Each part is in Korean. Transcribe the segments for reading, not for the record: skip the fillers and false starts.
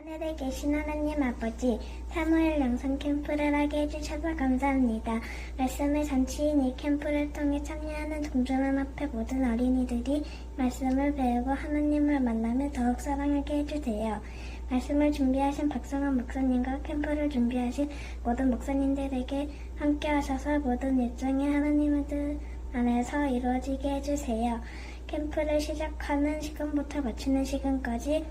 하늘에 계신 하나님 아버지, 사무엘 영상 캠프를 하게 해주셔서 감사합니다. 말씀의 잔치인 이 캠프를 통해 참여하는 동전음악회 모든 어린이들이 말씀을 배우고 하나님을 만나며 더욱 사랑하게 해주세요. 말씀을 준비하신 박성환 목사님과 캠프를 준비하신 모든 목사님들에게 함께하셔서 모든 일정이 하나님의 뜻 안에서 이루어지게 해주세요. 캠프를 시작하는 시간부터 마치는 시간까지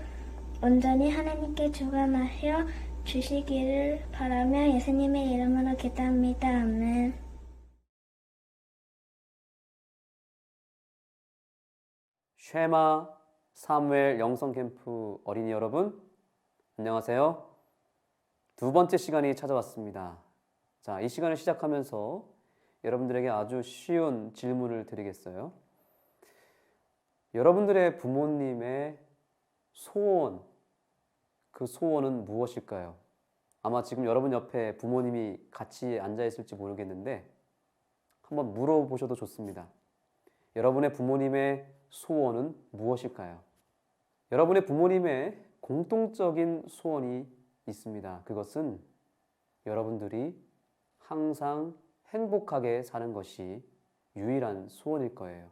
온전히 하나님께 주관하여 주시기를 바라며 예수님의 이름으로 기도합니다. 아멘. 쉐마 사무엘 영성캠프 어린이 여러분, 안녕하세요. 두 번째 시간이 찾아왔습니다. 자, 이 시간을 시작하면서 여러분들에게 아주 쉬운 질문을 드리겠어요. 여러분들의 부모님의 소원, 그 소원은 무엇일까요? 아마 지금 여러분 옆에 부모님이 같이 앉아 있을지 모르겠는데 한번 물어보셔도 좋습니다. 여러분의 부모님의 소원은 무엇일까요? 여러분의 부모님의 공통적인 소원이 있습니다. 그것은 여러분들이 항상 행복하게 사는 것이 유일한 소원일 거예요.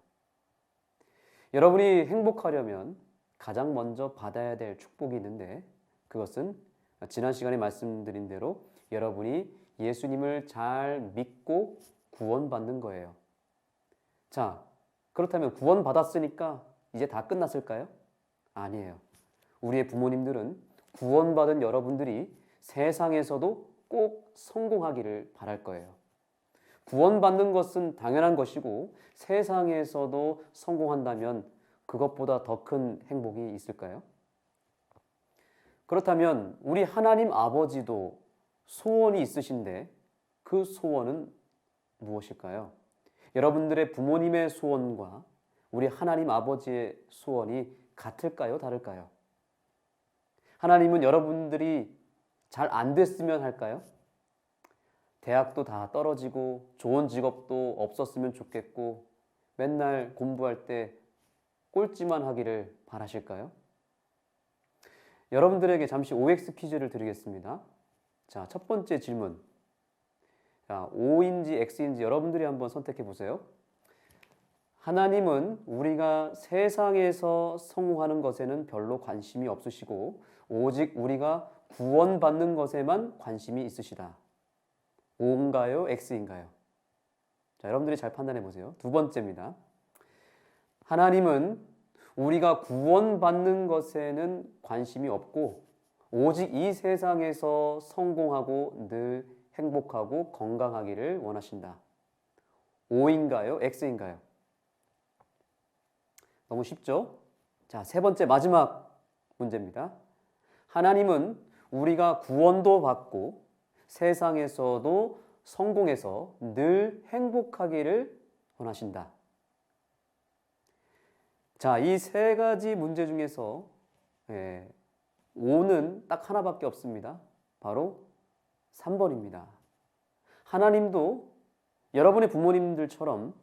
여러분이 행복하려면 가장 먼저 받아야 될 축복이 있는데 그것은 지난 시간에 말씀드린 대로 여러분이 예수님을 잘 믿고 구원받는 거예요. 자, 그렇다면 구원받았으니까 이제 다 끝났을까요? 아니에요. 우리의 부모님들은 구원받은 여러분들이 세상에서도 꼭 성공하기를 바랄 거예요. 구원받는 것은 당연한 것이고 세상에서도 성공한다면 그것보다 더 큰 행복이 있을까요? 그렇다면 우리 하나님 아버지도 소원이 있으신데 그 소원은 무엇일까요? 여러분들의 부모님의 소원과 우리 하나님 아버지의 소원이 같을까요? 다를까요? 하나님은 여러분들이 잘 안 됐으면 할까요? 대학도 다 떨어지고 좋은 직업도 없었으면 좋겠고 맨날 공부할 때 꼴찌만 하기를 바라실까요? 여러분들에게 잠시 OX 퀴즈를 드리겠습니다. 자, 첫 번째 질문. 자, O인지 X인지 여러분들이 한번 선택해 보세요. 하나님은 우리가 세상에서 성공하는 것에는 별로 관심이 없으시고 오직 우리가 구원받는 것에만 관심이 있으시다. O인가요? X인가요? 자, 여러분들이 잘 판단해 보세요. 두 번째입니다. 하나님은 우리가 구원받는 것에는 관심이 없고 오직 이 세상에서 성공하고 늘 행복하고 건강하기를 원하신다. O인가요? X인가요? 너무 쉽죠? 자, 세 번째 마지막 문제입니다. 하나님은 우리가 구원도 받고 세상에서도 성공해서 늘 행복하기를 원하신다. 자, 이 세 가지 문제 중에서 O는 딱 하나밖에 없습니다. 바로 3번입니다. 하나님도 여러분의 부모님들처럼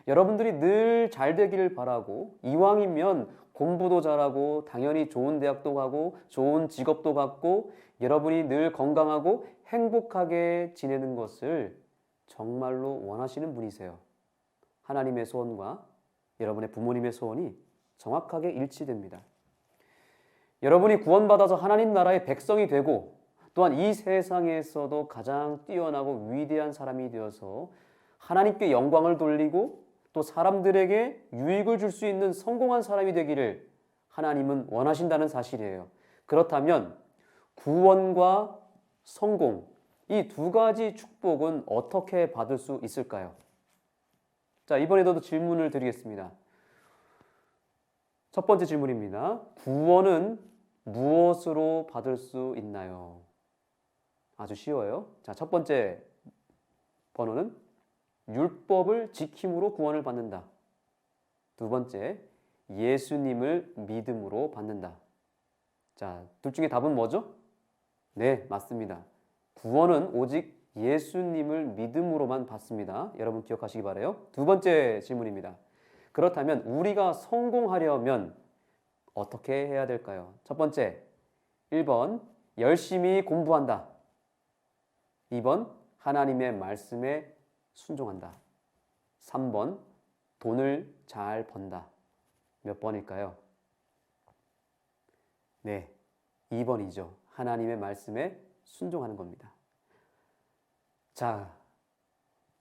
여러분들이 늘 잘 되기를 바라고 이왕이면 공부도 잘하고 당연히 좋은 대학도 가고 좋은 직업도 갖고 여러분이 늘 건강하고 행복하게 지내는 것을 정말로 원하시는 분이세요. 하나님의 소원과 여러분의 부모님의 소원이 정확하게 일치됩니다. 여러분이 구원받아서 하나님 나라의 백성이 되고 또한 이 세상에서도 가장 뛰어나고 위대한 사람이 되어서 하나님께 영광을 돌리고 또 사람들에게 유익을 줄 수 있는 성공한 사람이 되기를 하나님은 원하신다는 사실이에요. 그렇다면 구원과 성공, 이 두 가지 축복은 어떻게 받을 수 있을까요? 자, 이번에도 질문을 드리겠습니다. 첫 번째 질문입니다. 구원은 무엇으로 받을 수 있나요? 아주 쉬워요. 자, 첫 번째 번호는 율법을 지킴으로 구원을 받는다. 두 번째, 예수님을 믿음으로 받는다. 자, 둘 중에 답은 뭐죠? 네, 맞습니다. 구원은 오직 예수님을 믿음으로만 받습니다. 여러분 기억하시기 바라요. 두 번째 질문입니다. 그렇다면 우리가 성공하려면 어떻게 해야 될까요? 첫 번째, 1번 열심히 공부한다. 2번 하나님의 말씀에 순종한다. 3번 돈을 잘 번다. 몇 번일까요? 네, 2번이죠. 하나님의 말씀에 순종하는 겁니다. 자,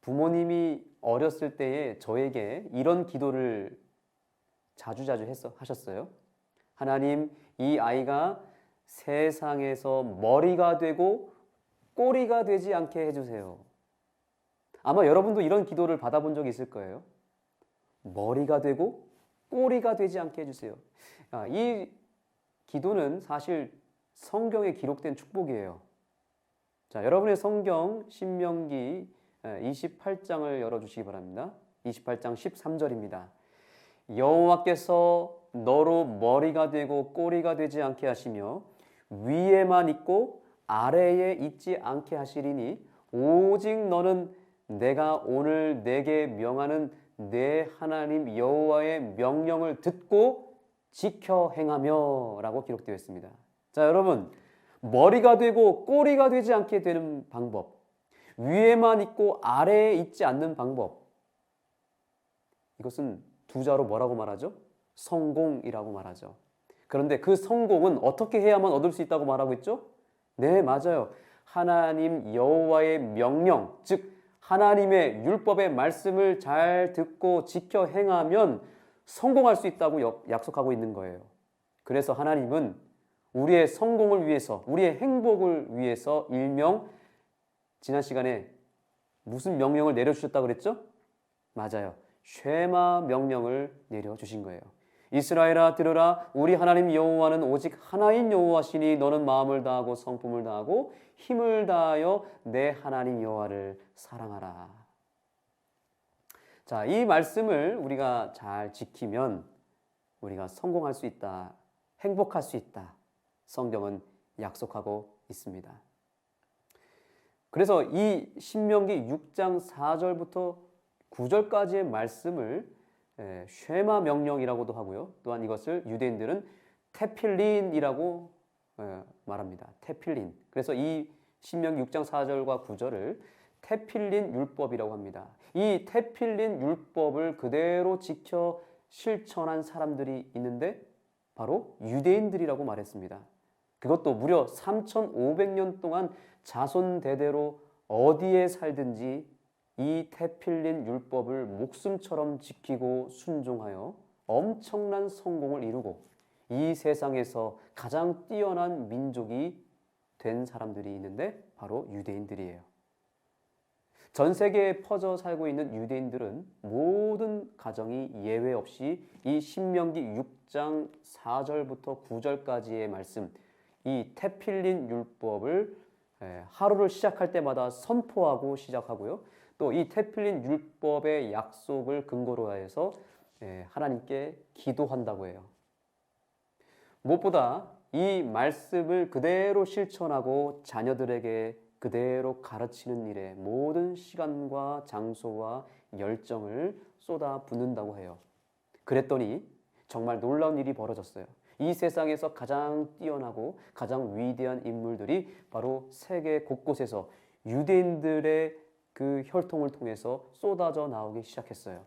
부모님이 어렸을 때에 저에게 이런 기도를 자주자주 하셨어요. 하나님, 이 아이가 세상에서 머리가 되고 꼬리가 되지 않게 해주세요. 아마 여러분도 이런 기도를 받아본 적이 있을 거예요. 머리가 되고 꼬리가 되지 않게 해주세요. 이 기도는 사실 성경에 기록된 축복이에요. 자, 여러분의 성경 신명기 28장을 열어주시기 바랍니다. 28장 13절입니다. 여호와께서 너로 머리가 되고 꼬리가 되지 않게 하시며 위에만 있고 아래에 있지 않게 하시리니 오직 너는 내가 오늘 내게 명하는 내 하나님 여호와의 명령을 듣고 지켜 행하며 라고 기록되어 있습니다. 자, 여러분, 머리가 되고 꼬리가 되지 않게 되는 방법, 위에만 있고 아래에 있지 않는 방법, 이것은 두 자로 뭐라고 말하죠? 성공이라고 말하죠. 그런데 그 성공은 어떻게 해야만 얻을 수 있다고 말하고 있죠? 네, 맞아요. 하나님 여호와의 명령, 즉 하나님의 율법의 말씀을 잘 듣고 지켜 행하면 성공할 수 있다고 약속하고 있는 거예요. 그래서 하나님은 우리의 성공을 위해서, 우리의 행복을 위해서 일명 지난 시간에 무슨 명령을 내려주셨다고 그랬죠? 맞아요. 쉐마 명령을 내려주신 거예요. 이스라엘아 들으라, 우리 하나님 여호와는 오직 하나인 여호와시니 너는 마음을 다하고 성품을 다하고 힘을 다하여 내 하나님 여호와를 사랑하라. 자, 이 말씀을 우리가 잘 지키면 우리가 성공할 수 있다, 행복할 수 있다. 성경은 약속하고 있습니다. 그래서 이 신명기 6장 4절부터 9절까지의 말씀을 쉐마 명령이라고도 하고요. 또한 이것을 유대인들은 테필린이라고 말합니다. 테필린. 그래서 이 신명기 6장 4절과 9절을 테필린 율법이라고 합니다. 이 테필린 율법을 그대로 지켜 실천한 사람들이 있는데 바로 유대인들이라고 말했습니다. 그것도 무려 3,500년 동안 자손 대대로 어디에 살든지 이 테필린 율법을 목숨처럼 지키고 순종하여 엄청난 성공을 이루고 이 세상에서 가장 뛰어난 민족이 된 사람들이 있는데 바로 유대인들이에요. 전 세계에 퍼져 살고 있는 유대인들은 모든 가정이 예외 없이 이 신명기 6장 4절부터 9절까지의 말씀, 이 테필린 율법을 하루를 시작할 때마다 선포하고 시작하고요. 또 이 테필린 율법의 약속을 근거로 해서 하나님께 기도한다고 해요. 무엇보다 이 말씀을 그대로 실천하고 자녀들에게 그대로 가르치는 일에 모든 시간과 장소와 열정을 쏟아 붓는다고 해요. 그랬더니 정말 놀라운 일이 벌어졌어요. 이 세상에서 가장 뛰어나고 가장 위대한 인물들이 바로 세계 곳곳에서 유대인들의 그 혈통을 통해서 쏟아져 나오기 시작했어요.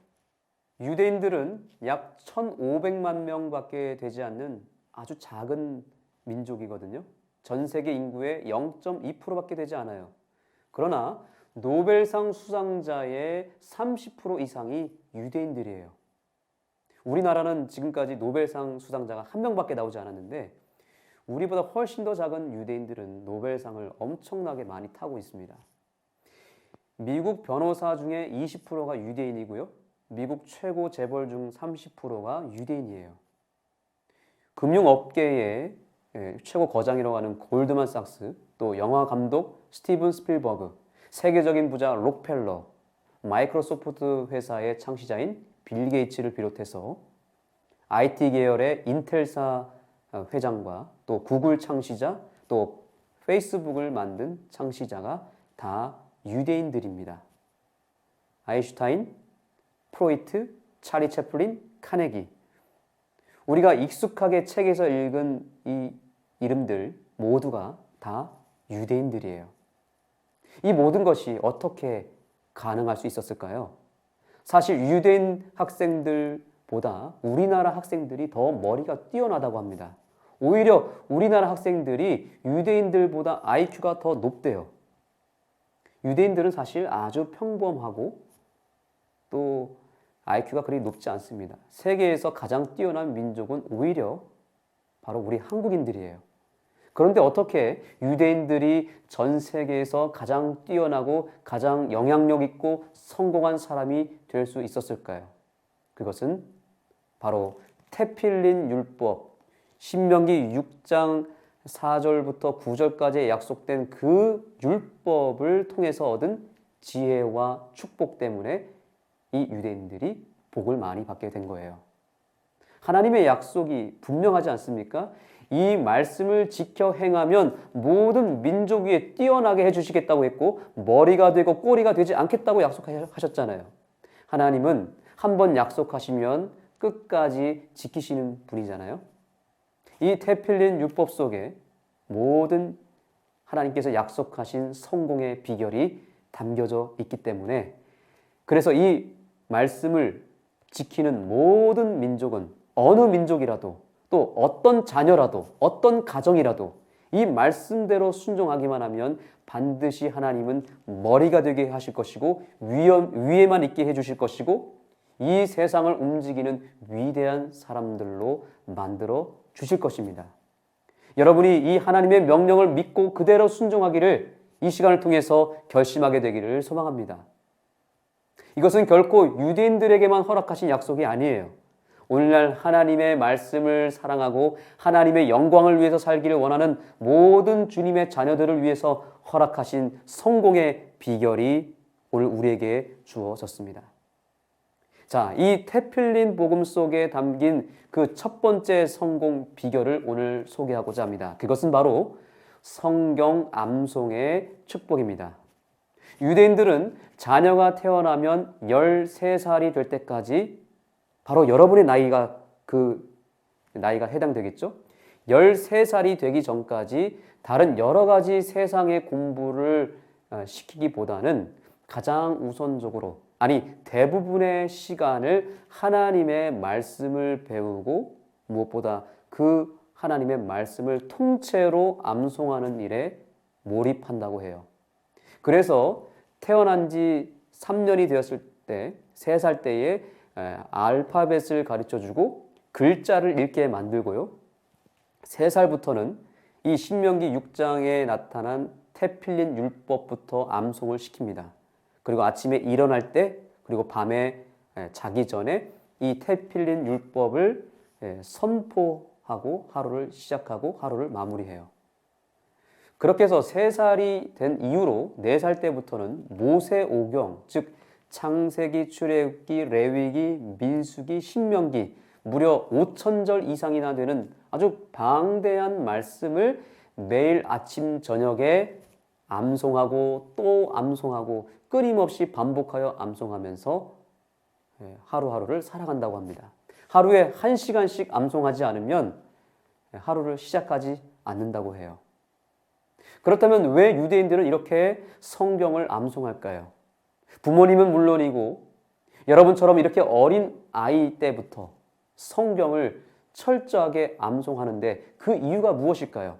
유대인들은 약 1,500만 명밖에 되지 않는 아주 작은 민족이거든요. 전 세계 인구의 0.2%밖에 되지 않아요. 그러나 노벨상 수상자의 30% 이상이 유대인들이에요. 우리나라는 지금까지 노벨상 수상자가 한 명밖에 나오지 않았는데 우리보다 훨씬 더 작은 유대인들은 노벨상을 엄청나게 많이 타고 있습니다. 미국 변호사 중에 20%가 유대인이고요. 미국 최고 재벌 중 30%가 유대인이에요. 금융업계의 최고 거장이라고 하는 골드만삭스, 또 영화 감독 스티븐 스필버그, 세계적인 부자 록펠러, 마이크로소프트 회사의 창시자인 빌 게이츠를 비롯해서 IT 계열의 인텔사 회장과 또 구글 창시자, 또 페이스북을 만든 창시자가 다 유대인들입니다. 아인슈타인, 프로이트, 찰리 채플린, 카네기. 우리가 익숙하게 책에서 읽은 이 이름들 모두가 다 유대인들이에요. 이 모든 것이 어떻게 가능할 수 있었을까요? 사실 유대인 학생들보다 우리나라 학생들이 더 머리가 뛰어나다고 합니다. 오히려 우리나라 학생들이 유대인들보다 IQ가 더 높대요. 유대인들은 사실 아주 평범하고 또 IQ가 그리 높지 않습니다. 세계에서 가장 뛰어난 민족은 오히려 바로 우리 한국인들이에요. 그런데 어떻게 유대인들이 전 세계에서 가장 뛰어나고 가장 영향력 있고 성공한 사람이 될 수 있었을까요? 그것은 바로 테필린 율법, 신명기 6장 4절부터 9절까지 약속된 그 율법을 통해서 얻은 지혜와 축복 때문에 이 유대인들이 복을 많이 받게 된 거예요. 하나님의 약속이 분명하지 않습니까? 이 말씀을 지켜 행하면 모든 민족 위에 뛰어나게 해주시겠다고 했고 머리가 되고 꼬리가 되지 않겠다고 약속하셨잖아요. 하나님은 한번 약속하시면 끝까지 지키시는 분이잖아요. 이 테필린 율법 속에 모든 하나님께서 약속하신 성공의 비결이 담겨져 있기 때문에 그래서 이 말씀을 지키는 모든 민족은 어느 민족이라도 또 어떤 자녀라도 어떤 가정이라도 이 말씀대로 순종하기만 하면 반드시 하나님은 머리가 되게 하실 것이고 위에만 있게 해주실 것이고 이 세상을 움직이는 위대한 사람들로 만들어 주실 것입니다. 여러분이 이 하나님의 명령을 믿고 그대로 순종하기를 이 시간을 통해서 결심하게 되기를 소망합니다. 이것은 결코 유대인들에게만 허락하신 약속이 아니에요. 오늘날 하나님의 말씀을 사랑하고 하나님의 영광을 위해서 살기를 원하는 모든 주님의 자녀들을 위해서 허락하신 성공의 비결이 오늘 우리에게 주어졌습니다. 자, 이 테필린 복음 속에 담긴 그 첫 번째 성공 비결을 오늘 소개하고자 합니다. 그것은 바로 성경 암송의 축복입니다. 유대인들은 자녀가 태어나면 13살이 될 때까지 바로 여러분의 나이가 해당되겠죠? 13살이 되기 전까지 다른 여러 가지 세상의 공부를 시키기보다는 가장 우선적으로 대부분의 시간을 하나님의 말씀을 배우고 무엇보다 그 하나님의 말씀을 통째로 암송하는 일에 몰입한다고 해요. 그래서 태어난 지 3년이 되었을 때, 3살 때에 알파벳을 가르쳐주고 글자를 읽게 만들고요. 3살부터는 이 신명기 6장에 나타난 테필린 율법부터 암송을 시킵니다. 그리고 아침에 일어날 때 그리고 밤에 자기 전에 이 테필린 율법을 선포하고 하루를 시작하고 하루를 마무리해요. 그렇게 해서 3살이 된 이후로 4살 때부터는 모세오경, 즉 창세기, 출애굽기, 레위기, 민수기, 신명기 무려 5,000절 이상이나 되는 아주 방대한 말씀을 매일 아침 저녁에 암송하고 또 암송하고 끊임없이 반복하여 암송하면서 하루하루를 살아간다고 합니다. 하루에 1시간씩 암송하지 않으면 하루를 시작하지 않는다고 해요. 그렇다면 왜 유대인들은 이렇게 성경을 암송할까요? 부모님은 물론이고 여러분처럼 이렇게 어린 아이 때부터 성경을 철저하게 암송하는데 그 이유가 무엇일까요?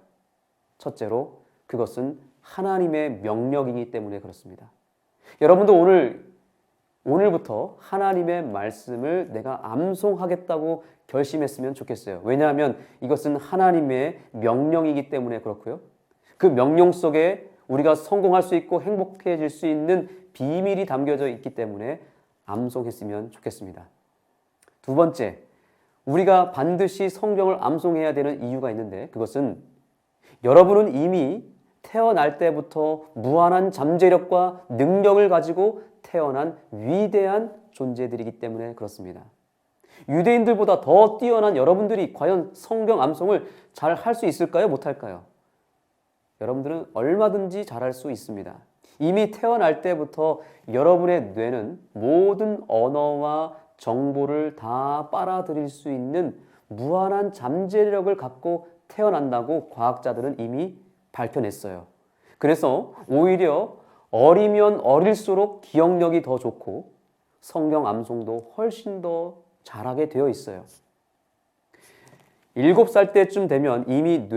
첫째로 그것은 하나님의 명령이기 때문에 그렇습니다. 여러분도 오늘부터 하나님의 말씀을 내가 암송하겠다고 결심했으면 좋겠어요. 왜냐하면 이것은 하나님의 명령이기 때문에 그렇고요. 그 명령 속에 우리가 성공할 수 있고 행복해질 수 있는 비밀이 담겨져 있기 때문에 암송했으면 좋겠습니다. 두 번째, 우리가 반드시 성경을 암송해야 되는 이유가 있는데 그것은 여러분은 이미 태어날 때부터 무한한 잠재력과 능력을 가지고 태어난 위대한 존재들이기 때문에 그렇습니다. 유대인들보다 더 뛰어난 여러분들이 과연 성경 암송을 잘 할 수 있을까요? 못할까요? 여러분들은 얼마든지 잘할 수 있습니다. 이미 태어날 때부터 여러분의 뇌는 모든 언어와 정보를 다 빨아들일 수 있는 무한한 잠재력을 갖고 태어난다고 과학자들은 이미 밝혀냈어요. 그래서 오히려 어리면 어릴수록 기억력이 더 좋고 성경 암송도 훨씬 더 잘하게 되어 있어요. 7살 때쯤 되면 이미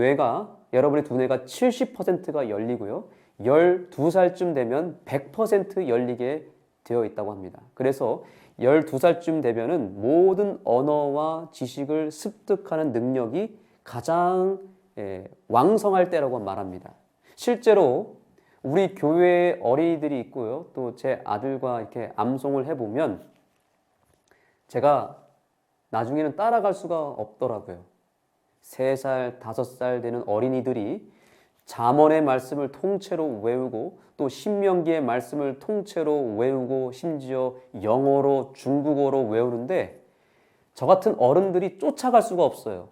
여러분의 두뇌가 70%가 열리고요. 12살쯤 되면 100% 열리게 되어 있다고 합니다. 그래서 12살쯤 되면은 모든 언어와 지식을 습득하는 능력이 가장 왕성할 때라고 말합니다. 실제로 우리 교회에 어린이들이 있고요. 또 제 아들과 이렇게 암송을 해보면 제가 나중에는 따라갈 수가 없더라고요. 3살, 5살 되는 어린이들이 잠언의 말씀을 통째로 외우고 또 신명기의 말씀을 통째로 외우고 심지어 영어로 중국어로 외우는데 저 같은 어른들이 쫓아갈 수가 없어요.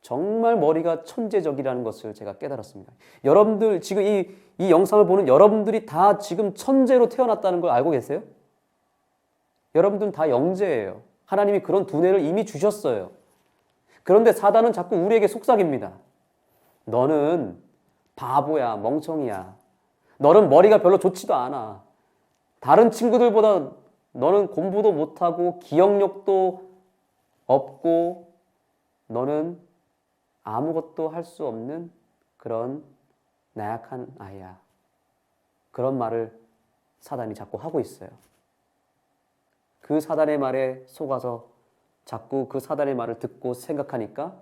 정말 머리가 천재적이라는 것을 제가 깨달았습니다. 여러분들 지금 이 영상을 보는 여러분들이 다 지금 천재로 태어났다는 걸 알고 계세요? 여러분들은 다 영재예요. 하나님이 그런 두뇌를 이미 주셨어요. 그런데 사단은 자꾸 우리에게 속삭입니다. 너는 바보야, 멍청이야. 너는 머리가 별로 좋지도 않아. 다른 친구들보다 너는 공부도 못하고 기억력도 없고 너는 아무것도 할 수 없는 그런 나약한 아이야. 그런 말을 사단이 자꾸 하고 있어요. 그 사단의 말에 속아서 자꾸 그 사단의 말을 듣고 생각하니까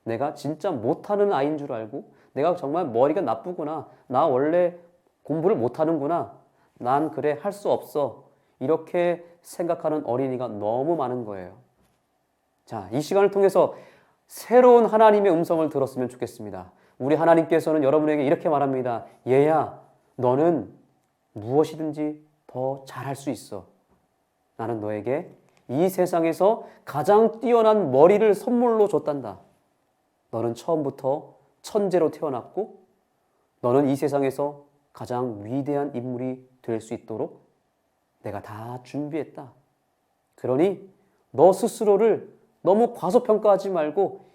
내가 진짜 못하는 아이인 줄 알고 내가 정말 머리가 나쁘구나. 나 원래 공부를 못하는구나. 난 그래 할 수 없어. 이렇게 생각하는 어린이가 너무 많은 거예요. 자, 이 시간을 통해서 새로운 하나님의 음성을 들었으면 좋겠습니다. 우리 하나님께서는 여러분에게 이렇게 말합니다. 얘야, 너는 무엇이든지 더 잘할 수 있어. 나는 너에게 이 세상에서 가장 뛰어난 머리를 선물로 줬단다. 너는 처음부터 천재로 태어났고 너는 이 세상에서 가장 위대한 인물이 될 수 있도록 내가 다 준비했다. 그러니 너 스스로를 너무 과소평가하지 말고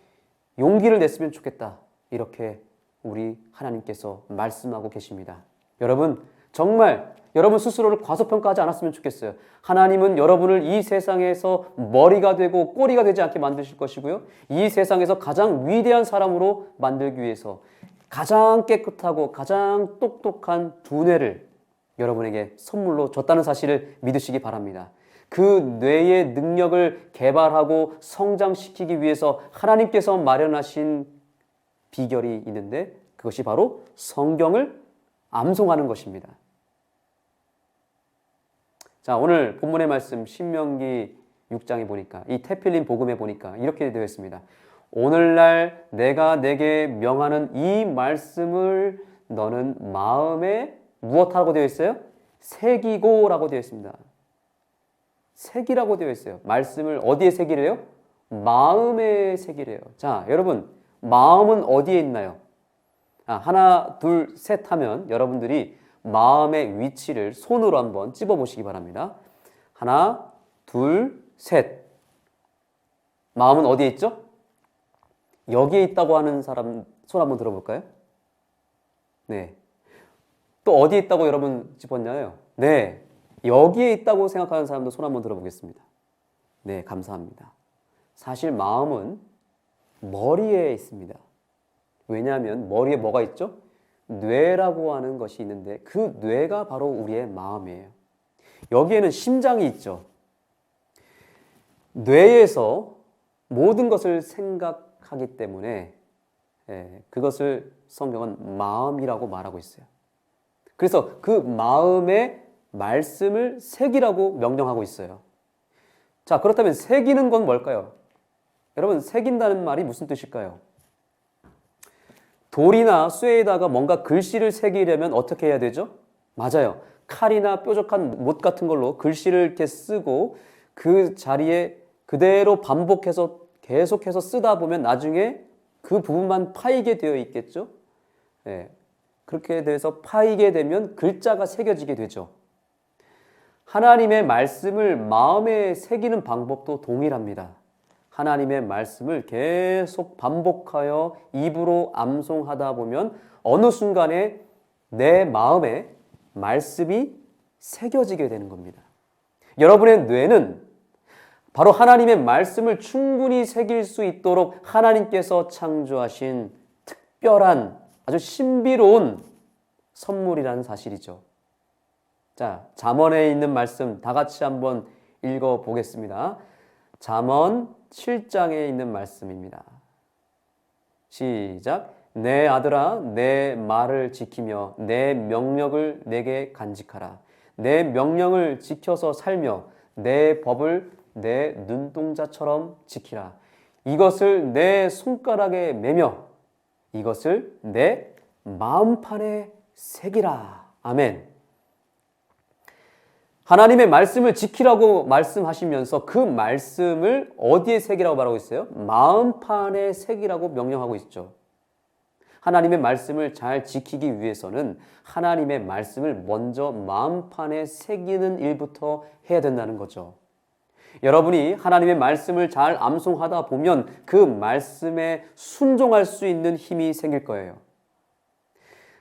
용기를 냈으면 좋겠다. 이렇게 우리 하나님께서 말씀하고 계십니다. 여러분, 정말 여러분 스스로를 과소평가하지 않았으면 좋겠어요. 하나님은 여러분을 이 세상에서 머리가 되고 꼬리가 되지 않게 만드실 것이고요. 이 세상에서 가장 위대한 사람으로 만들기 위해서 가장 깨끗하고 가장 똑똑한 두뇌를 여러분에게 선물로 줬다는 사실을 믿으시기 바랍니다. 그 뇌의 능력을 개발하고 성장시키기 위해서 하나님께서 마련하신 비결이 있는데 그것이 바로 성경을 암송하는 것입니다. 자, 오늘 본문의 말씀 신명기 6장에 보니까 이 테필린 복음에 보니까 이렇게 되어 있습니다. 오늘날 내가 내게 명하는 이 말씀을 너는 마음에 무엇하고 되어 있어요? 새기고라고 되어 있습니다. 새기라고 되어 있어요. 말씀을 어디에 새기래요? 마음에 새기래요. 자, 여러분 마음은 어디에 있나요? 하나, 둘, 셋 하면 여러분들이 마음의 위치를 손으로 한번 찝어보시기 바랍니다. 하나, 둘, 셋. 마음은 어디에 있죠? 여기에 있다고 하는 사람 손 한번 들어볼까요? 네. 또 어디에 있다고 여러분 짚었나요? 네. 여기에 있다고 생각하는 사람도 손 한번 들어보겠습니다. 네, 감사합니다. 사실 마음은 머리에 있습니다. 왜냐하면 머리에 뭐가 있죠? 뇌라고 하는 것이 있는데 그 뇌가 바로 우리의 마음이에요. 여기에는 심장이 있죠. 뇌에서 모든 것을 생각하기 때문에 그것을 성경은 마음이라고 말하고 있어요. 그래서 그 마음에 말씀을 새기라고 명령하고 있어요. 자, 그렇다면 새기는 건 뭘까요? 여러분, 새긴다는 말이 무슨 뜻일까요? 돌이나 쇠에다가 뭔가 글씨를 새기려면 어떻게 해야 되죠? 맞아요. 칼이나 뾰족한 못 같은 걸로 글씨를 이렇게 쓰고 그 자리에 그대로 반복해서 계속해서 쓰다 보면 나중에 그 부분만 파이게 되어 있겠죠? 네. 그렇게 돼서 파이게 되면 글자가 새겨지게 되죠. 하나님의 말씀을 마음에 새기는 방법도 동일합니다. 하나님의 말씀을 계속 반복하여 입으로 암송하다 보면 어느 순간에 내 마음에 말씀이 새겨지게 되는 겁니다. 여러분의 뇌는 바로 하나님의 말씀을 충분히 새길 수 있도록 하나님께서 창조하신 특별한 아주 신비로운 선물이라는 사실이죠. 자, 잠언에 있는 말씀 다 같이 한번 읽어 보겠습니다. 잠언 7장에 있는 말씀입니다. 시작. 내 아들아, 내 말을 지키며 내 명령을 내게 간직하라. 내 명령을 지켜서 살며 내 법을 내 눈동자처럼 지키라. 이것을 내 손가락에 매며 이것을 내 마음판에 새기라. 아멘. 하나님의 말씀을 지키라고 말씀하시면서 그 말씀을 어디에 새기라고 말하고 있어요? 마음판에 새기라고 명령하고 있죠. 하나님의 말씀을 잘 지키기 위해서는 하나님의 말씀을 먼저 마음판에 새기는 일부터 해야 된다는 거죠. 여러분이 하나님의 말씀을 잘 암송하다 보면 그 말씀에 순종할 수 있는 힘이 생길 거예요.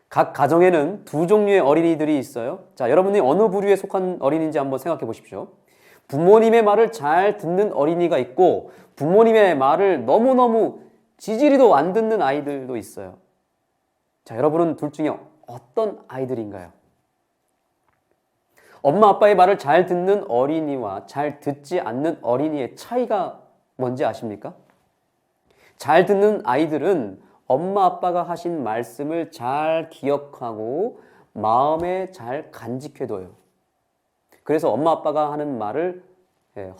각 가정에는 두 종류의 어린이들이 있어요. 자, 여러분이 어느 부류에 속한 어린이인지 한번 생각해 보십시오. 부모님의 말을 잘 듣는 어린이가 있고 부모님의 말을 너무너무 지지리도 안 듣는 아이들도 있어요. 자, 여러분은 둘 중에 어떤 아이들인가요? 엄마 아빠의 말을 잘 듣는 어린이와 잘 듣지 않는 어린이의 차이가 뭔지 아십니까? 잘 듣는 아이들은 엄마 아빠가 하신 말씀을 잘 기억하고 마음에 잘 간직해둬요. 그래서 엄마 아빠가 하는 말을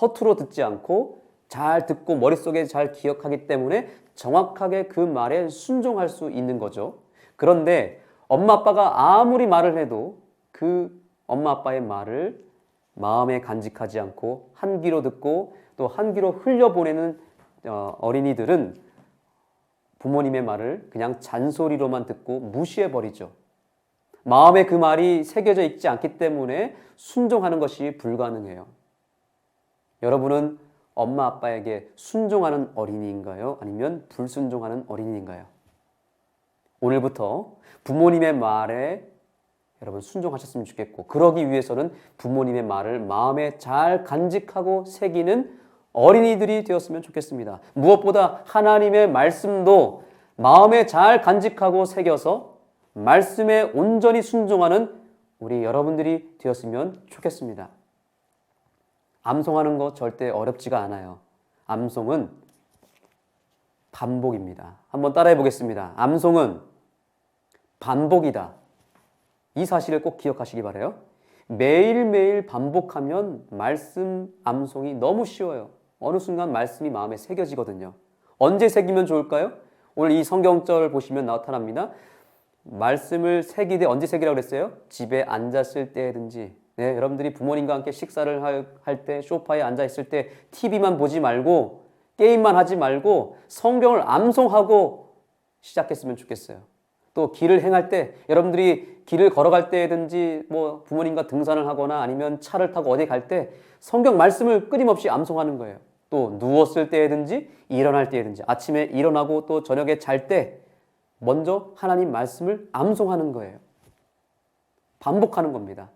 허투루 듣지 않고 잘 듣고 머릿속에 잘 기억하기 때문에 정확하게 그 말에 순종할 수 있는 거죠. 그런데 엄마 아빠가 아무리 말을 해도 그 엄마 아빠의 말을 마음에 간직하지 않고 한 귀로 듣고 또 한 귀로 흘려보내는 어린이들은 부모님의 말을 그냥 잔소리로만 듣고 무시해버리죠. 마음에 그 말이 새겨져 있지 않기 때문에 순종하는 것이 불가능해요. 여러분은 엄마 아빠에게 순종하는 어린이인가요? 아니면 불순종하는 어린이인가요? 오늘부터 부모님의 말에 여러분 순종하셨으면 좋겠고, 그러기 위해서는 부모님의 말을 마음에 잘 간직하고 새기는 어린이들이 되었으면 좋겠습니다. 무엇보다 하나님의 말씀도 마음에 잘 간직하고 새겨서 말씀에 온전히 순종하는 우리 여러분들이 되었으면 좋겠습니다. 암송하는 거 절대 어렵지가 않아요. 암송은 반복입니다. 한번 따라해 보겠습니다. 암송은 반복이다. 이 사실을 꼭 기억하시기 바라요. 매일매일 반복하면 말씀 암송이 너무 쉬워요. 어느 순간 말씀이 마음에 새겨지거든요. 언제 새기면 좋을까요? 오늘 이 성경절 보시면 나타납니다. 말씀을 새기되 언제 새기라고 그랬어요? 집에 앉았을 때든지, 네, 여러분들이 부모님과 함께 식사를 할 때 소파에 앉아 있을 때 TV만 보지 말고 게임만 하지 말고 성경을 암송하고 시작했으면 좋겠어요. 또 길을 행할 때, 여러분들이 길을 걸어갈 때든지 뭐 부모님과 등산을 하거나 아니면 차를 타고 어디 갈 때 성경 말씀을 끊임없이 암송하는 거예요. 또 누웠을 때든지 일어날 때든지 아침에 일어나고 또 저녁에 잘 때 먼저 하나님 말씀을 암송하는 거예요. 반복하는 겁니다.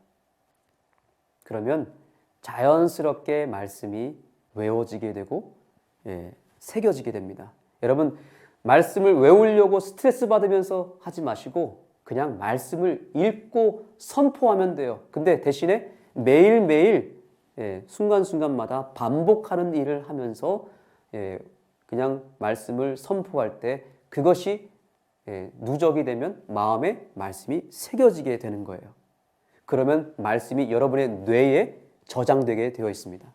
그러면 자연스럽게 말씀이 외워지게 되고 새겨지게 됩니다. 여러분, 말씀을 외우려고 스트레스 받으면서 하지 마시고 그냥 말씀을 읽고 선포하면 돼요. 근데 대신에 매일매일 순간순간마다 반복하는 일을 하면서 그냥 말씀을 선포할 때 그것이 누적이 되면 마음에 말씀이 새겨지게 되는 거예요. 그러면 말씀이 여러분의 뇌에 저장되게 되어 있습니다.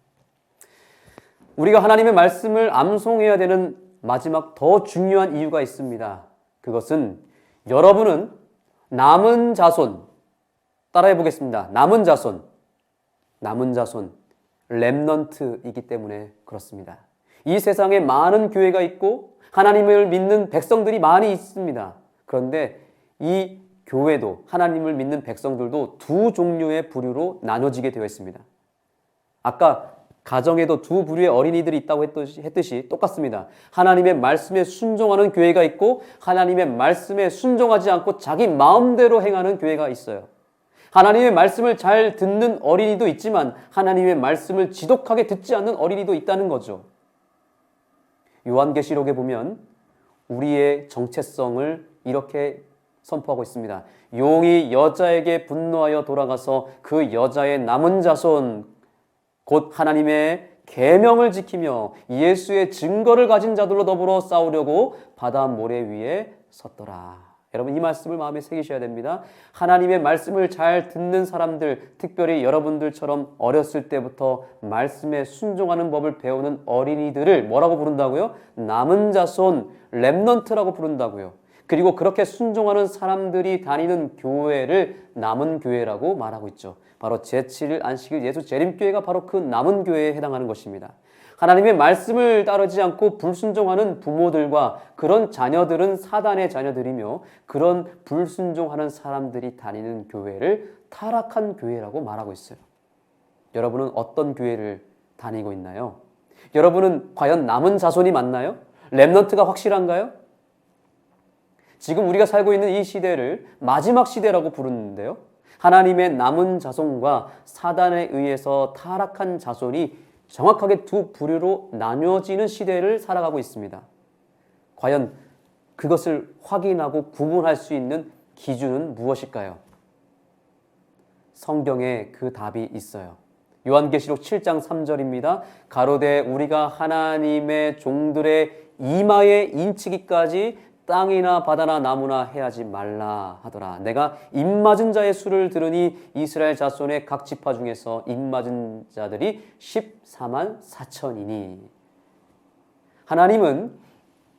우리가 하나님의 말씀을 암송해야 되는 마지막 더 중요한 이유가 있습니다. 그것은 여러분은 남은 자손, 따라해 보겠습니다. 남은 자손, 렘넌트이기 때문에 그렇습니다. 이 세상에 많은 교회가 있고 하나님을 믿는 백성들이 많이 있습니다. 그런데 이 교회도 하나님을 믿는 백성들도 두 종류의 부류로 나눠지게 되어 있습니다. 아까 가정에도 두 부류의 어린이들이 있다고 했듯이 똑같습니다. 하나님의 말씀에 순종하는 교회가 있고 하나님의 말씀에 순종하지 않고 자기 마음대로 행하는 교회가 있어요. 하나님의 말씀을 잘 듣는 어린이도 있지만 하나님의 말씀을 지독하게 듣지 않는 어린이도 있다는 거죠. 요한계시록에 보면 우리의 정체성을 이렇게 선포하고 있습니다. 용이 여자에게 분노하여 돌아가서 그 여자의 남은 자손 곧 하나님의 계명을 지키며 예수의 증거를 가진 자들로 더불어 싸우려고 바다 모래 위에 섰더라. 여러분 이 말씀을 마음에 새기셔야 됩니다. 하나님의 말씀을 잘 듣는 사람들, 특별히 여러분들처럼 어렸을 때부터 말씀에 순종하는 법을 배우는 어린이들을 뭐라고 부른다고요? 남은 자손, 렘넌트라고 부른다고요. 그리고 그렇게 순종하는 사람들이 다니는 교회를 남은 교회라고 말하고 있죠. 바로 제7일 안식일 예수 재림교회가 바로 그 남은 교회에 해당하는 것입니다. 하나님의 말씀을 따르지 않고 불순종하는 부모들과 그런 자녀들은 사단의 자녀들이며 그런 불순종하는 사람들이 다니는 교회를 타락한 교회라고 말하고 있어요. 여러분은 어떤 교회를 다니고 있나요? 여러분은 과연 남은 자손이 맞나요? 렘넌트가 확실한가요? 지금 우리가 살고 있는 이 시대를 마지막 시대라고 부르는데요. 하나님의 남은 자손과 사단에 의해서 타락한 자손이 정확하게 두 부류로 나뉘어지는 시대를 살아가고 있습니다. 과연 그것을 확인하고 구분할 수 있는 기준은 무엇일까요? 성경에 그 답이 있어요. 요한계시록 7장 3절입니다. 가로되 우리가 하나님의 종들의 이마에 인치기까지 땅이나 바다나 나무나 해하지 말라 하더라. 내가 입맞은 자의 수를 들으니 이스라엘 자손의 각 지파 중에서 입맞은 자들이 14만 4천이니. 하나님은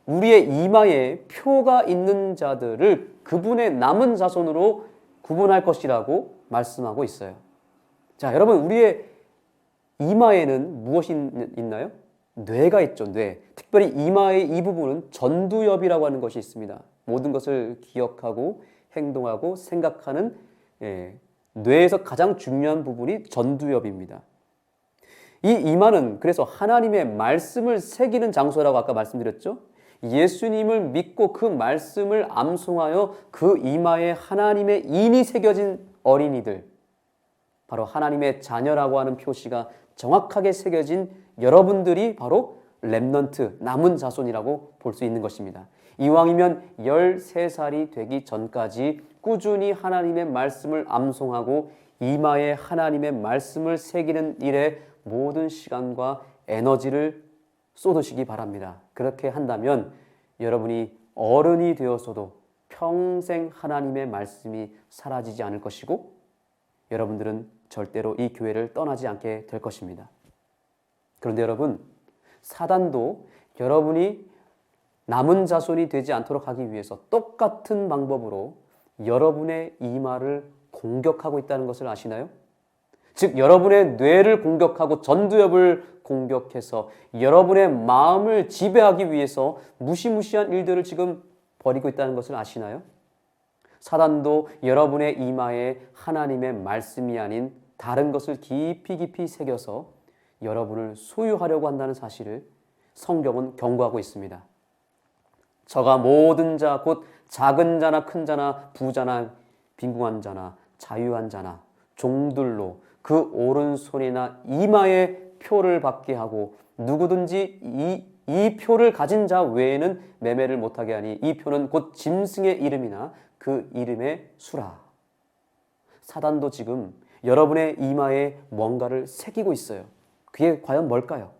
우리의 이마에 표가 있는 자들을 그분의 남은 자손으로 구분할 것이라고 말씀하고 있어요. 자, 여러분 우리의 이마에는 무엇이 있나요? 뇌가 있죠. 뇌. 특별히 이마의 이 부분은 전두엽이라고 하는 것이 있습니다. 모든 것을 기억하고 행동하고 생각하는 뇌에서 가장 중요한 부분이 전두엽입니다. 이 이마는 그래서 하나님의 말씀을 새기는 장소라고 아까 말씀드렸죠. 예수님을 믿고 그 말씀을 암송하여 그 이마에 하나님의 인이 새겨진 어린이들, 바로 하나님의 자녀라고 하는 표시가 정확하게 새겨진 여러분들이 바로 렘넌트, 남은 자손이라고 볼 수 있는 것입니다. 이왕이면 13살이 되기 전까지 꾸준히 하나님의 말씀을 암송하고 이마에 하나님의 말씀을 새기는 일에 모든 시간과 에너지를 쏟으시기 바랍니다. 그렇게 한다면 여러분이 어른이 되어서도 평생 하나님의 말씀이 사라지지 않을 것이고 여러분들은 절대로 이 교회를 떠나지 않게 될 것입니다. 그런데 여러분, 사단도 여러분이 남은 자손이 되지 않도록 하기 위해서 똑같은 방법으로 여러분의 이마를 공격하고 있다는 것을 아시나요? 즉 여러분의 뇌를 공격하고 전두엽을 공격해서 여러분의 마음을 지배하기 위해서 무시무시한 일들을 지금 벌이고 있다는 것을 아시나요? 사단도 여러분의 이마에 하나님의 말씀이 아닌 다른 것을 깊이 새겨서 여러분을 소유하려고 한다는 사실을 성경은 경고하고 있습니다. 저가 모든 자 곧 작은 자나 큰 자나 부자나 빈궁한 자나 자유한 자나 종들로 그 오른손이나 이마에 표를 받게 하고 누구든지 이 표를 가진 자 외에는 매매를 못하게 하니 이 표는 곧 짐승의 이름이나 그 이름의 수라. 사단도 지금 여러분의 이마에 뭔가를 새기고 있어요. 그게 과연 뭘까요?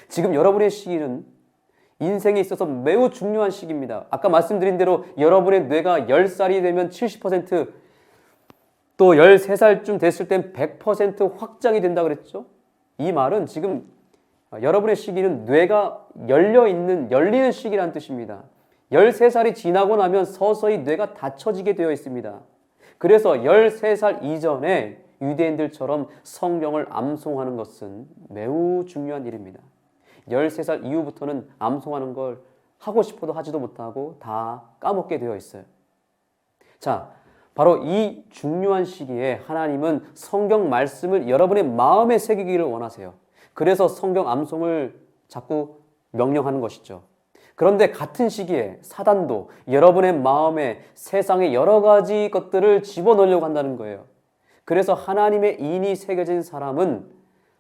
지금 여러분의 시기는 인생에 있어서 매우 중요한 시기입니다. 아까 말씀드린 대로 여러분의 뇌가 10살이 되면 70%, 또 13살쯤 됐을 땐 100% 확장이 된다 그랬죠? 이 말은 지금 여러분의 시기는 뇌가 열리는 시기라는 뜻입니다. 13살이 지나고 나면 서서히 뇌가 닫혀지게 되어 있습니다. 그래서 13살 이전에 유대인들처럼 성경을 암송하는 것은 매우 중요한 일입니다. 13살 이후부터는 암송하는 걸 하고 싶어도 하지도 못하고 다 까먹게 되어 있어요. 자, 바로 이 중요한 시기에 하나님은 성경 말씀을 여러분의 마음에 새기기를 원하세요. 그래서 성경 암송을 자꾸 명령하는 것이죠. 그런데 같은 시기에 사단도 여러분의 마음에 세상의 여러 가지 것들을 집어넣으려고 한다는 거예요. 그래서 하나님의 인이 새겨진 사람은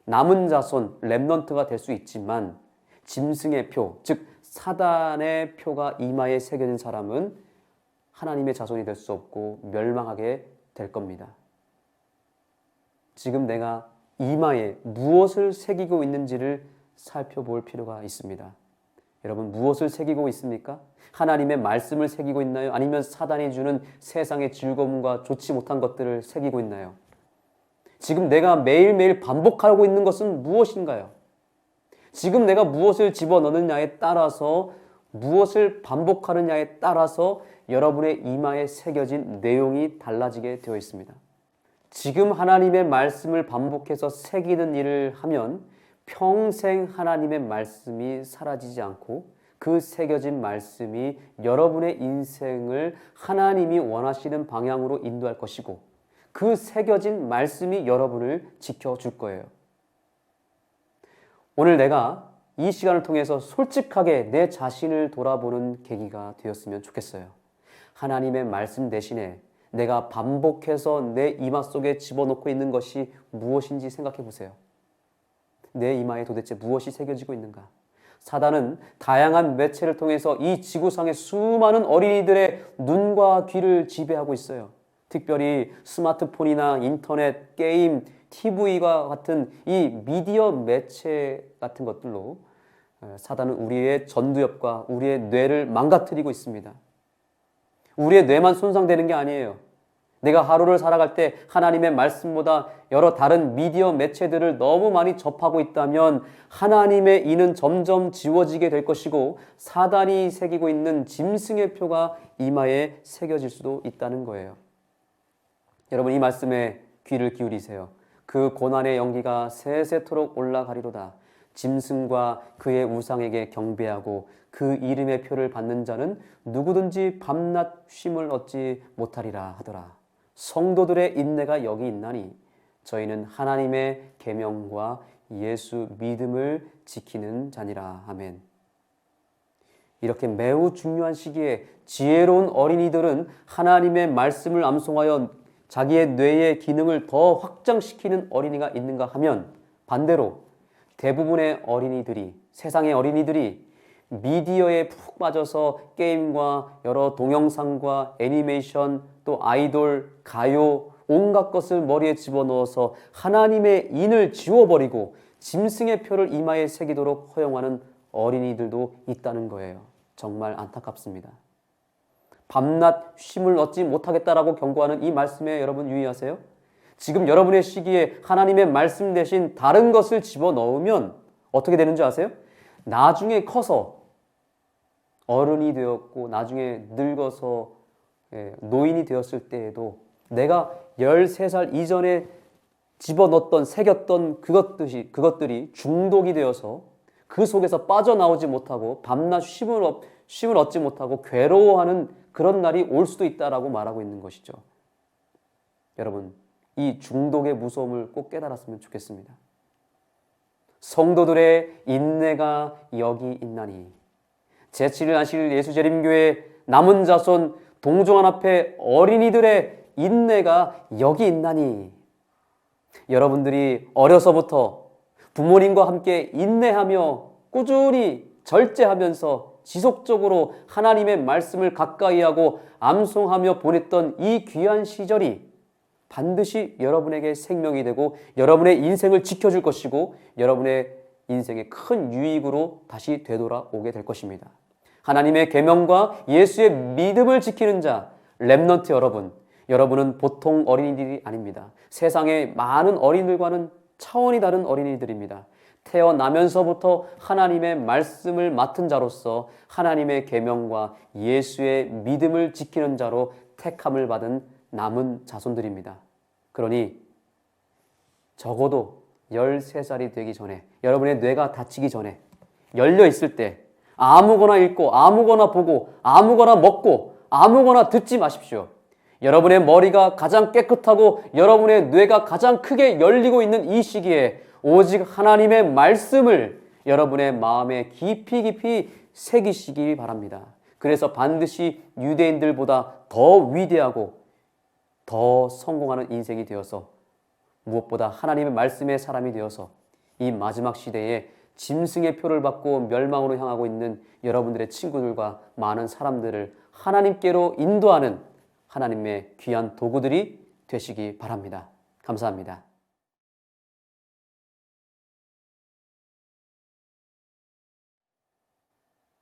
남은 자손, 렘넌트가 될 수 있지만 짐승의 표, 즉 사단의 표가 이마에 새겨진 사람은 하나님의 자손이 될 수 없고 멸망하게 될 겁니다. 지금 내가 이마에 무엇을 새기고 있는지를 살펴볼 필요가 있습니다. 여러분, 무엇을 새기고 있습니까? 하나님의 말씀을 새기고 있나요? 아니면 사단이 주는 세상의 즐거움과 좋지 못한 것들을 새기고 있나요? 지금 내가 매일매일 반복하고 있는 것은 무엇인가요? 지금 내가 무엇을 집어넣느냐에 따라서, 무엇을 반복하느냐에 따라서 여러분의 이마에 새겨진 내용이 달라지게 되어 있습니다. 지금 하나님의 말씀을 반복해서 새기는 일을 하면 평생 하나님의 말씀이 사라지지 않고 그 새겨진 말씀이 여러분의 인생을 하나님이 원하시는 방향으로 인도할 것이고 그 새겨진 말씀이 여러분을 지켜줄 거예요. 오늘 내가 이 시간을 통해서 솔직하게 내 자신을 돌아보는 계기가 되었으면 좋겠어요. 하나님의 말씀 대신에 내가 반복해서 내 이마 속에 집어넣고 있는 것이 무엇인지 생각해 보세요. 내 이마에 도대체 무엇이 새겨지고 있는가? 사단은 다양한 매체를 통해서 이 지구상의 수많은 어린이들의 눈과 귀를 지배하고 있어요. 특별히 스마트폰이나 인터넷, 게임, TV와 같은 이 미디어 매체 같은 것들로 사단은 우리의 전두엽과 우리의 뇌를 망가뜨리고 있습니다. 우리의 뇌만 손상되는 게 아니에요. 내가 하루를 살아갈 때 하나님의 말씀보다 여러 다른 미디어 매체들을 너무 많이 접하고 있다면 하나님의 이는 점점 지워지게 될 것이고 사단이 새기고 있는 짐승의 표가 이마에 새겨질 수도 있다는 거예요. 여러분, 이 말씀에 귀를 기울이세요. 그 고난의 연기가 세세토록 올라가리로다. 짐승과 그의 우상에게 경배하고 그 이름의 표를 받는 자는 누구든지 밤낮 쉼을 얻지 못하리라 하더라. 성도들의 인내가 여기 있나니 저희는 하나님의 계명과 예수 믿음을 지키는 자니라. 아멘. 이렇게 매우 중요한 시기에 지혜로운 어린이들은 하나님의 말씀을 암송하여 자기의 뇌의 기능을 더 확장시키는 어린이가 있는가 하면 반대로 대부분의 어린이들이, 세상의 어린이들이 미디어에 푹 빠져서 게임과 여러 동영상과 애니메이션, 또 아이돌, 가요, 온갖 것을 머리에 집어넣어서 하나님의 인을 지워버리고 짐승의 표를 이마에 새기도록 허용하는 어린이들도 있다는 거예요. 정말 안타깝습니다. 밤낮 쉼을 얻지 못하겠다라고 경고하는 이 말씀에 여러분 유의하세요. 지금 여러분의 시기에 하나님의 말씀 대신 다른 것을 집어넣으면 어떻게 되는 줄 아세요? 나중에 커서 어른이 되었고 나중에 늙어서 노인이 되었을 때에도 내가 13살 이전에 집어넣었던, 새겼던 그것들이 중독이 되어서 그 속에서 빠져나오지 못하고 밤낮 쉼을 얻지 못하고 괴로워하는 그런 날이 올 수도 있다라고 말하고 있는 것이죠. 여러분, 이 중독의 무서움을 꼭 깨달았으면 좋겠습니다. 성도들의 인내가 여기 있나니. 제7일 안식일 예수재림교회 남은 자손 동정한 앞에 어린이들의 인내가 여기 있나니. 여러분들이 어려서부터 부모님과 함께 인내하며 꾸준히 절제하면서 지속적으로 하나님의 말씀을 가까이 하고 암송하며 보냈던 이 귀한 시절이 반드시 여러분에게 생명이 되고 여러분의 인생을 지켜줄 것이고 여러분의 인생의 큰 유익으로 다시 되돌아오게 될 것입니다. 하나님의 계명과 예수의 믿음을 지키는 자, 렘넌트 여러분, 여러분은 보통 어린이들이 아닙니다. 세상의 많은 어린이들과는 차원이 다른 어린이들입니다. 태어나면서부터 하나님의 말씀을 맡은 자로서 하나님의 계명과 예수의 믿음을 지키는 자로 택함을 받은 남은 자손들입니다. 그러니 적어도 13살이 되기 전에, 여러분의 뇌가 다치기 전에 열려 있을 때 아무거나 읽고 아무거나 보고 아무거나 먹고 아무거나 듣지 마십시오. 여러분의 머리가 가장 깨끗하고 여러분의 뇌가 가장 크게 열리고 있는 이 시기에 오직 하나님의 말씀을 여러분의 마음에 깊이 깊이 새기시기 바랍니다. 그래서 반드시 유대인들보다 더 위대하고 더 성공하는 인생이 되어서 무엇보다 하나님의 말씀의 사람이 되어서 이 마지막 시대에 짐승의 표를 받고 멸망으로 향하고 있는 여러분들의 친구들과 많은 사람들을 하나님께로 인도하는 하나님의 귀한 도구들이 되시기 바랍니다. 감사합니다.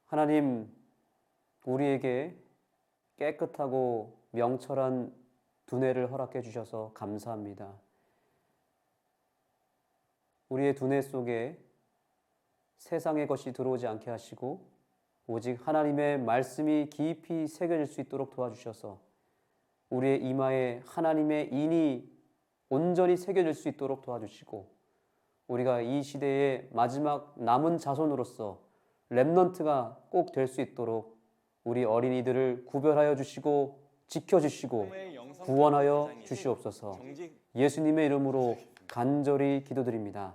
하나님, 우리에게 깨끗하고 명철한 두뇌를 허락해 주셔서 감사합니다. 우리의 두뇌 속에 세상의 것이 들어오지 않게 하시고 오직 하나님의 말씀이 깊이 새겨질 수 있도록 도와주셔서 우리의 이마에 하나님의 인이 온전히 새겨질 수 있도록 도와주시고 우리가 이 시대의 마지막 남은 자손으로서 렘넌트가 꼭 될 수 있도록 우리 어린이들을 구별하여 주시고 지켜주시고 구원하여 주시옵소서. 예수님의 이름으로 간절히 기도드립니다.